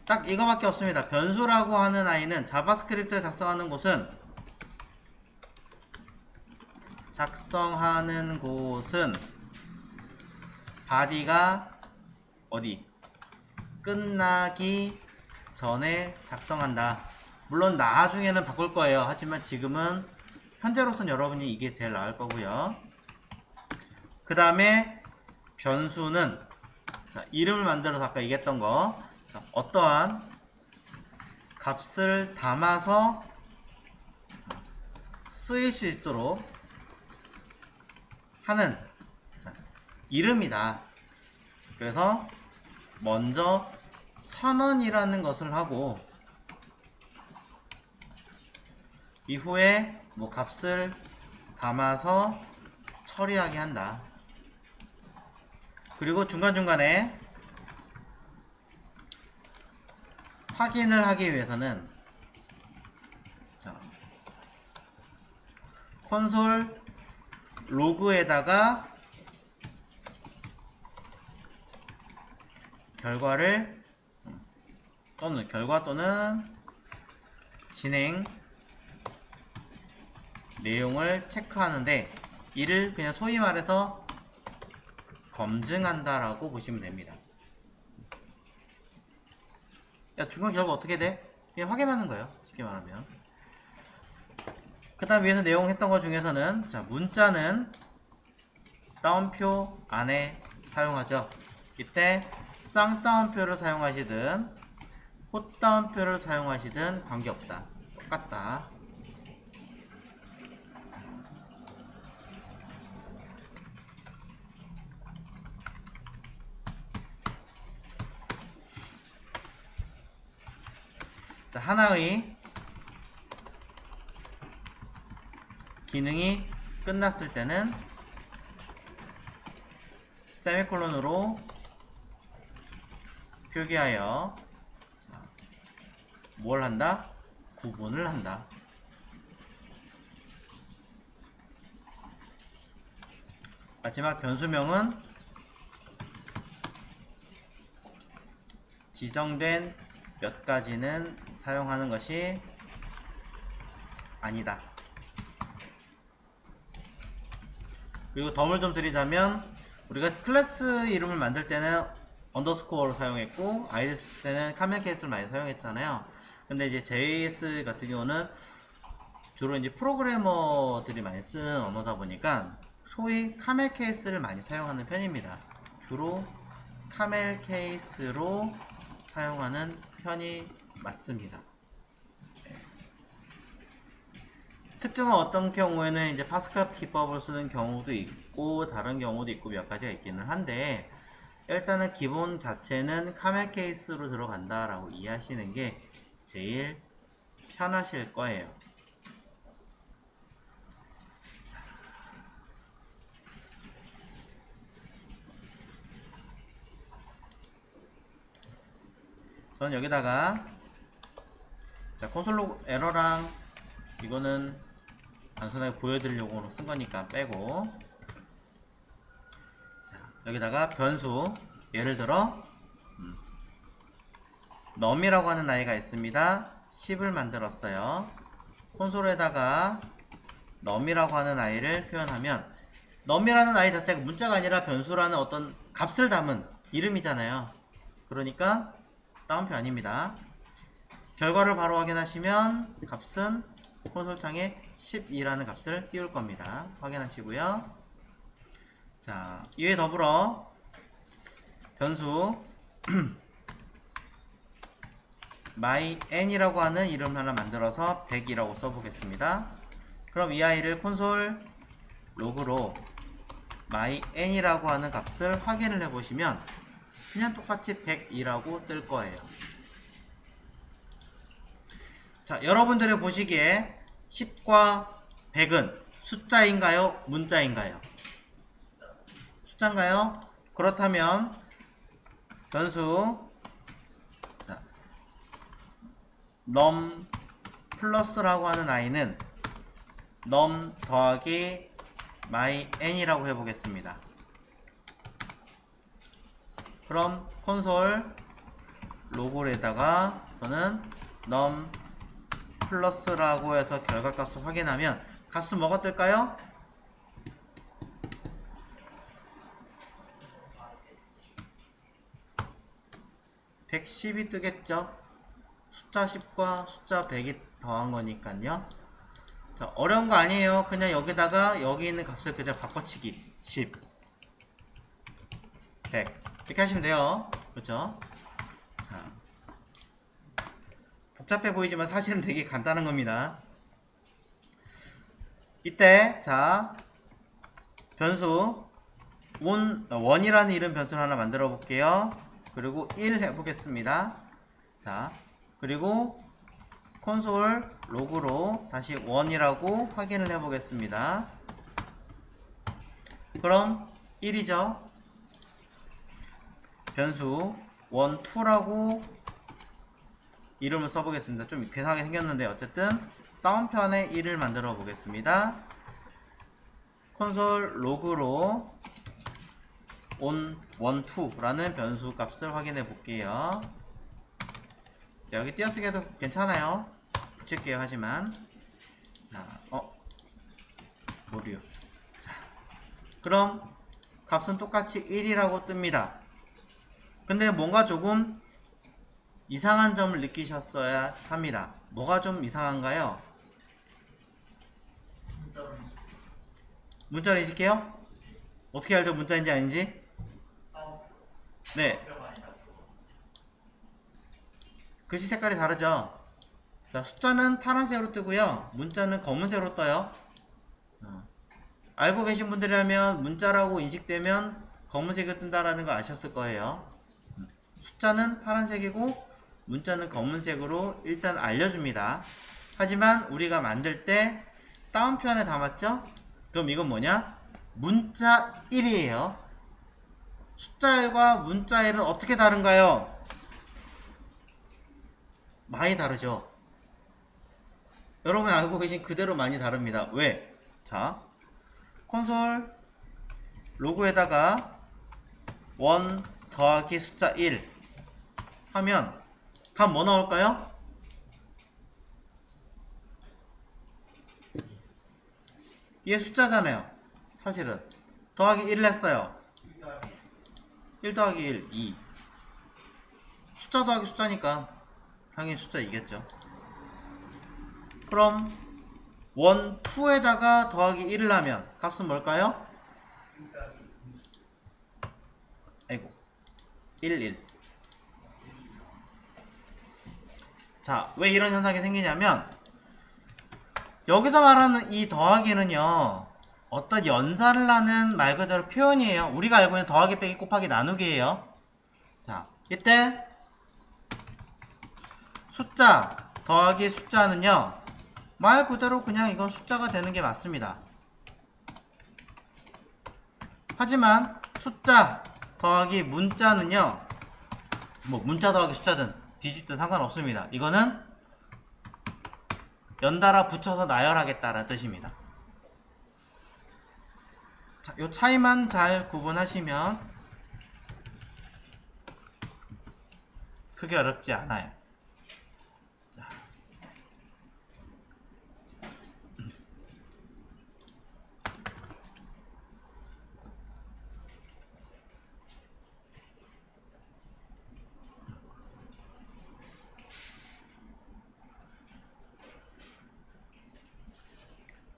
딱 이거밖에 없습니다. 변수라고 하는 아이는 자바스크립트에 작성하는 곳은 body가 어디? 끝나기 전에 작성한다. 물론 나중에는 바꿀 거예요. 하지만 지금은 현재로서는 여러분이 이게 제일 나을 거고요. 그 다음에 변수는 자, 이름을 만들어서 아까 얘기했던 거 자, 어떠한 값을 담아서 쓰일 수 있도록 하는 자, 이름이다. 그래서 먼저 선언이라는 것을 하고 이후에 뭐 값을 담아서 처리하게 한다. 그리고 중간중간에 확인을 하기 위해서는 자, 콘솔 로그에다가 결과 또는 진행 내용을 체크하는데 이를 그냥 소위 말해서 검증한다 라고 보시면 됩니다. 야, 중간 결과 어떻게 돼? 그냥 확인하는 거예요. 쉽게 말하면. 그 다음 위에서 내용 했던 것 중에서는 자, 문자는 따옴표 안에 사용하죠. 이때 쌍따옴표를 사용하시든 콧따옴표를 사용하시든 관계없다. 똑같다. 자, 하나의 기능이 끝났을 때는 세미콜론으로 표기하여 뭘 한다? 구분을 한다. 마지막 변수명은 지정된 몇 가지는 사용하는 것이 아니다. 그리고 덤을 좀 드리자면 우리가 클래스 이름을 만들 때는 언더스코어로 사용했고 IDS 때는 카멜 케이스를 많이 사용했잖아요. 근데 이제 JS 같은 경우는 주로 이제 프로그래머들이 많이 쓰는 언어다 보니까 소위 카멜 케이스를 많이 사용하는 편입니다. 주로 카멜 케이스로 사용하는 편이 맞습니다. 특정한 어떤 경우에는 이제 파스칼 기법을 쓰는 경우도 있고 다른 경우도 있고 몇 가지가 있기는 한데 일단은 기본 자체는 카멜 케이스로 들어간다 라고 이해하시는 게 제일 편하실 거예요. 저는 여기다가 자, 콘솔 로그 에러랑 이거는 단순하게 보여드리려고 쓴 거니까 빼고 자, 여기다가 변수 예를 들어 num이라고 하는 아이가 있습니다. 10을 만들었어요. 콘솔에다가 num이라고 하는 아이를 표현하면 num이라는 아이 자체가 문자가 아니라 변수라는 어떤 값을 담은 이름이잖아요. 그러니까 따옴표 아닙니다. 결과를 바로 확인하시면 값은 콘솔창에 12라는 값을 띄울 겁니다. 확인하시고요. 자, 이에 더불어 변수 myn이라고 하는 이름 하나 만들어서 100이라고 써보겠습니다. 그럼 이 아이를 콘솔 로그로 myn이라고 하는 값을 확인을 해보시면 그냥 똑같이 100이라고 뜰 거예요. 자, 여러분들이 보시기에 10과 100은 숫자인가요? 문자인가요? 숫자인가요? 그렇다면 변수 자, num 플러스라고 하는 아이는 num 더하기 myn이라고 해보겠습니다. 그럼 콘솔 로그에다가 저는 num 플러스라고 해서 결과값을 확인하면 값은 뭐가 뜰까요? 110이 뜨겠죠? 숫자 10과 숫자 100이 더한 거니까요. 자, 어려운 거 아니에요. 그냥 여기다가 여기 있는 값을 그냥 바꿔치기. 10, 100 이렇게 하시면 돼요. 그렇죠? 자, 복잡해 보이지만 사실은 되게 간단한 겁니다. 이때 자, 변수 원이라는 이름 변수를 하나 만들어 볼게요. 그리고 1 해보겠습니다. 자, 그리고 콘솔 로그로 다시 1이라고 확인을 해보겠습니다. 그럼 1이죠. 변수 1, 2라고 이름을 써보겠습니다. 좀 이상하게 생겼는데 어쨌든 다운편에 1을 만들어 보겠습니다. 콘솔 로그로 on 1, 2라는 변수 값을 확인해 볼게요. 여기 띄어쓰기 해도 괜찮아요. 붙일게요. 하지만 자, 오류. 자, 그럼 값은 똑같이 1이라고 뜹니다. 근데 뭔가 조금 이상한 점을 느끼셨어야 합니다. 뭐가 좀 이상한가요? 문자로 인식해요? 어떻게 알죠? 문자인지 아닌지? 네. 글씨 색깔이 다르죠? 자, 숫자는 파란색으로 뜨고요. 문자는 검은색으로 떠요. 알고 계신 분들이라면 문자라고 인식되면 검은색이 뜬다라는 거 아셨을 거예요. 숫자는 파란색이고 문자는 검은색으로 일단 알려줍니다. 하지만 우리가 만들 때 다운표안에 담았죠? 그럼 이건 뭐냐? 문자 1이에요. 숫자 1과 문자 1은 어떻게 다른가요? 많이 다르죠? 여러분이 알고 계신 그대로 많이 다릅니다. 왜? 자, 콘솔 로그에다가 1 더하기 숫자 1 하면 값 뭐 나올까요? 얘 숫자잖아요. 사실은 더하기 1을 했어요. 1 더하기 1, 2. 숫자 더하기 숫자니까 당연히 숫자 2겠죠. 그럼 1, 2에다가 더하기 1을 하면 값은 뭘까요? 아이고 1, 1. 자, 왜 이런 현상이 생기냐면 여기서 말하는 이 더하기는요, 어떤 연산을 하는 말 그대로 표현이에요. 우리가 알고 있는 더하기 빼기 곱하기 나누기예요. 자, 이때 숫자 더하기 숫자는요, 말 그대로 그냥 이건 숫자가 되는 게 맞습니다. 하지만 숫자 더하기 문자는요, 뭐 문자 더하기 숫자든 뒤집든 상관없습니다. 이거는 연달아 붙여서 나열하겠다라는 뜻입니다. 자, 요 차이만 잘 구분하시면 크게 어렵지 않아요. 자.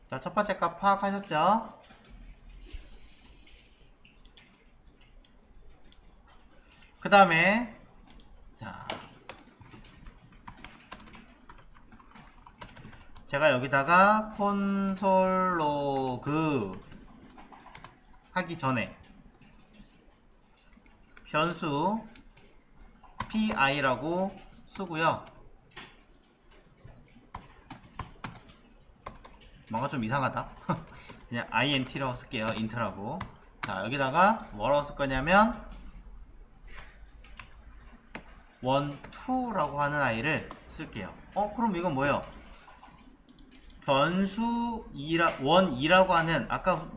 자, 첫 번째 값 파악하셨죠? 그 다음에 자, 제가 여기다가 콘솔 로그 하기 전에 변수 pi라고 쓰고요. 뭔가 좀 이상하다. 그냥 int라고 쓸게요. int라고. 자, 여기다가 뭐라고 쓸 거냐면 1, 2라고 하는 아이를 쓸게요. 그럼 이건 뭐예요? 변수 1, 2라고 하는 아까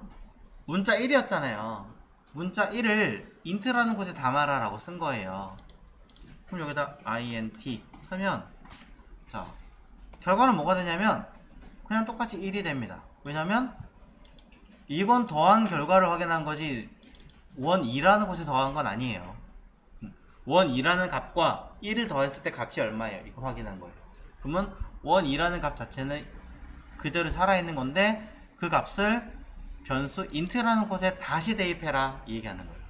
문자 1이었잖아요. 문자 1을 int라는 곳에 담아라 라고 쓴 거예요. 그럼 여기다 int 하면 자 결과는 뭐가 되냐면 그냥 똑같이 1이 됩니다. 왜냐면 이건 더한 결과를 확인한 거지 원 2라는 곳에 더한 건 아니에요. 원 2라는 값과 1을 더했을 때 값이 얼마예요? 이거 확인한 거예요. 그러면 원 2라는 값 자체는 그대로 살아있는 건데 그 값을 변수 int라는 곳에 다시 대입해라 이 얘기하는 거예요.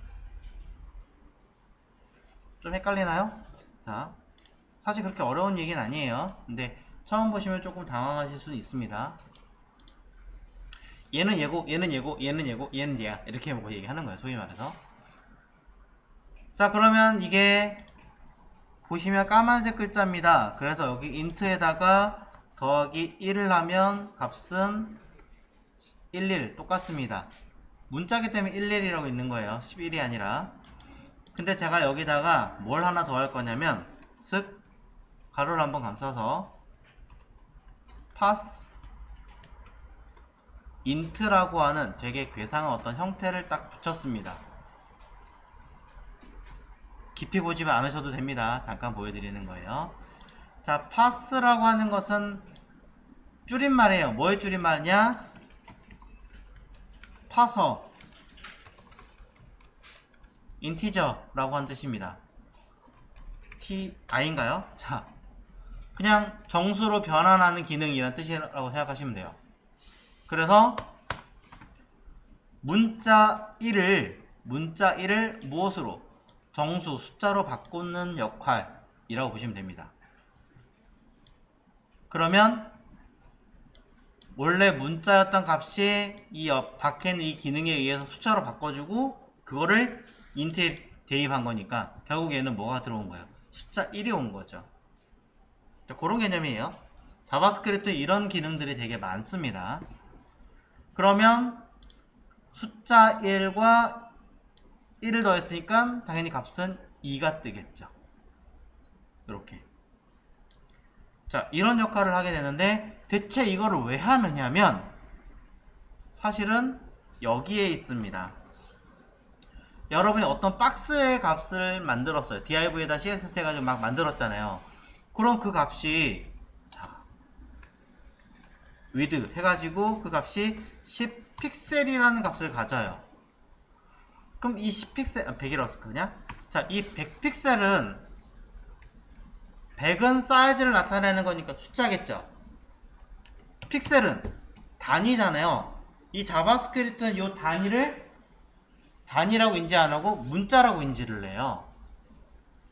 좀 헷갈리나요? 자, 사실 그렇게 어려운 얘기는 아니에요. 근데 처음 보시면 조금 당황하실 수는 있습니다. 얘는 얘고 얘는 얘고 얘는 얘고 얘는 얘야 이렇게 뭐 얘기하는 거예요. 소위 말해서. 자, 그러면 이게 보시면 까만색 글자입니다. 그래서 여기 int에다가 더하기 1을 하면 값은 11 똑같습니다. 문자기 때문에 11이라고 있는 거예요. 11이 아니라. 근데 제가 여기다가 뭘 하나 더 할 거냐면 쓱 가로를 한번 감싸서 pass int라고 하는 되게 괴상한 어떤 형태를 딱 붙였습니다. 깊이 보지 않으셔도 됩니다. 잠깐 보여드리는 거예요. 자, pass라고 하는 것은 줄임말이에요. 뭐의 줄임말이냐? 파서 인티저라고 하는 뜻입니다. ti인가요? 자, 그냥 정수로 변환하는 기능이라는 뜻이라고 생각하시면 돼요. 그래서 문자 1을 무엇으로? 정수, 숫자로 바꾸는 역할이라고 보시면 됩니다. 그러면 원래 문자였던 값이 이 밖에는 이 기능에 의해서 숫자로 바꿔주고 그거를 int에 대입한 거니까 결국 얘는 뭐가 들어온 거예요? 숫자 1이 온 거죠. 그런 개념이에요. 자바스크립트 이런 기능들이 되게 많습니다. 그러면 숫자 1과 1을 더했으니까 당연히 값은 2가 뜨겠죠. 이렇게. 자, 이런 역할을 하게 되는데 대체 이거를 왜 하느냐면 사실은 여기에 있습니다. 여러분이 어떤 박스의 값을 만들었어요. div에다 css 해가지고 막 만들었잖아요. 그럼 그 값이 자, width 해가지고 그 값이 10픽셀이라는 값을 가져요. 그럼 이 10픽셀 100이라고 그냥? 자, 이 100픽셀은 100은 사이즈를 나타내는 거니까 숫자겠죠. 픽셀은 단위잖아요. 이 자바스크립트는 이 단위를 단위라고 인지 안 하고 문자라고 인지를 해요.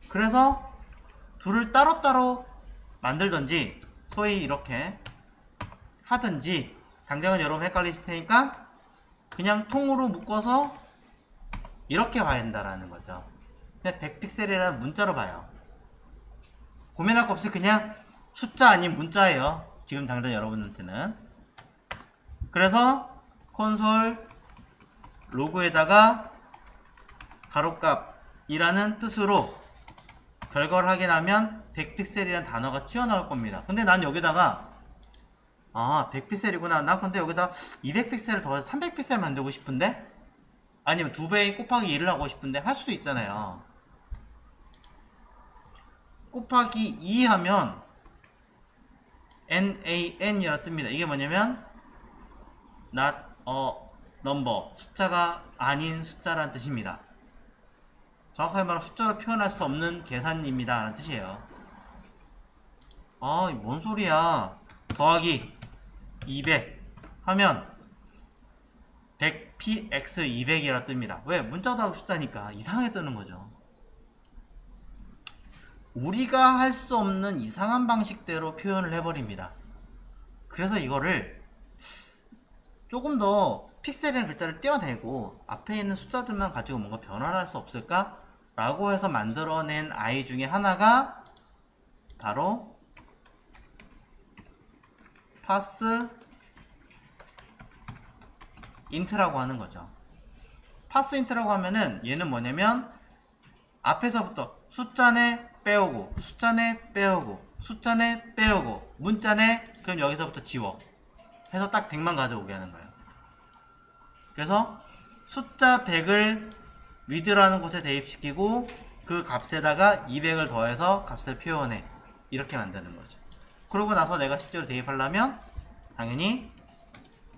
그래서 둘을 따로따로 만들든지 소위 이렇게 하든지 당장은 여러분 헷갈리실 테니까 그냥 통으로 묶어서 이렇게 봐야 된다라는 거죠. 그냥 100픽셀이라는 문자로 봐요. 고민할 거 없이 그냥 숫자 아닌 문자예요. 지금 당장 여러분한테는. 그래서 콘솔 로그에다가 가로값이라는 뜻으로 결과를 확인하면 100픽셀이라는 단어가 튀어나올 겁니다. 근데 난 여기다가 100픽셀이구나. 난 근데 여기다 200픽셀을 더해서 300픽셀 만들고 싶은데? 아니면 2배 곱하기 1을 하고 싶은데 할 수도 있잖아요. 곱하기 2 하면 NaN이라 뜹니다. 이게 뭐냐면 not a number, 숫자가 아닌 숫자라는 뜻입니다. 정확하게 말하면 숫자로 표현할 수 없는 계산입니다 라는 뜻이에요. 뭔 소리야. 더하기 200 하면 100px200이라 뜹니다. 왜? 문자도 하고 숫자니까 이상하게 뜨는 거죠. 우리가 할 수 없는 이상한 방식대로 표현을 해버립니다. 그래서 이거를 조금 더 픽셀이라는 글자를 떼어내고 앞에 있는 숫자들만 가지고 뭔가 변환할 수 없을까? 라고 해서 만들어낸 아이 중에 하나가 바로 pass int라고 하는 거죠. pass int라고 하면은 얘는 뭐냐면 앞에서부터 숫자네 빼오고 숫자네 빼오고 숫자네 빼오고 문자네 그럼 여기서부터 지워 해서 딱 100만 가져오게 하는 거예요. 그래서 숫자 100을 width라는 곳에 대입시키고 그 값에다가 200을 더해서 값을 표현해. 이렇게 만드는 거죠. 그러고 나서 내가 실제로 대입하려면 당연히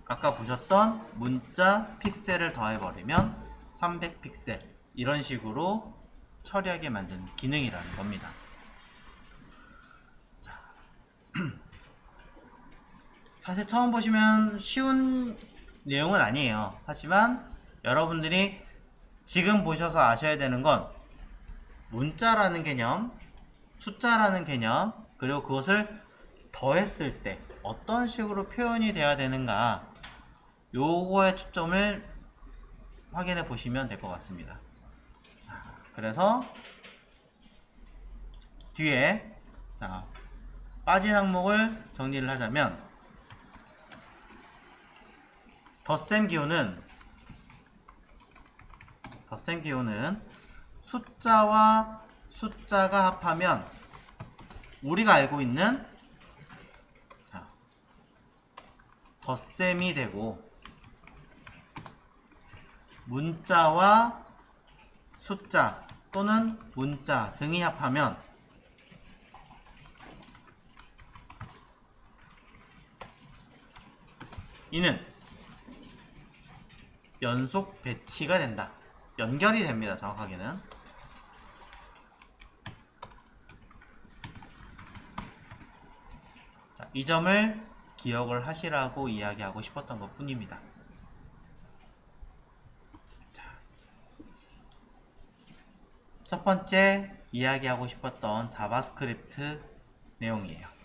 아까 보셨던 문자 픽셀을 더해버리면 300픽셀 이런 식으로 처리하게 만드는 기능이라는 겁니다. 자, 사실 처음 보시면 쉬운 내용은 아니에요. 하지만 여러분들이 지금 보셔서 아셔야 되는 건 문자라는 개념, 숫자라는 개념, 그리고 그것을 더했을 때 어떤 식으로 표현이 돼야 되는가, 요거에 초점을 확인해 보시면 될 것 같습니다. 자, 그래서 뒤에 자, 빠진 항목을 정리를 하자면 덧셈 기호는 숫자와 숫자가 합하면 우리가 알고 있는 자, 덧셈이 되고, 문자와 숫자 또는 문자 등이 합하면 이는 연속 배치가 된다. 연결이 됩니다. 정확하게는. 자, 이 점을 기억을 하시라고 이야기하고 싶었던 것 뿐입니다. 자, 첫 번째 이야기하고 싶었던 자바스크립트 내용이에요.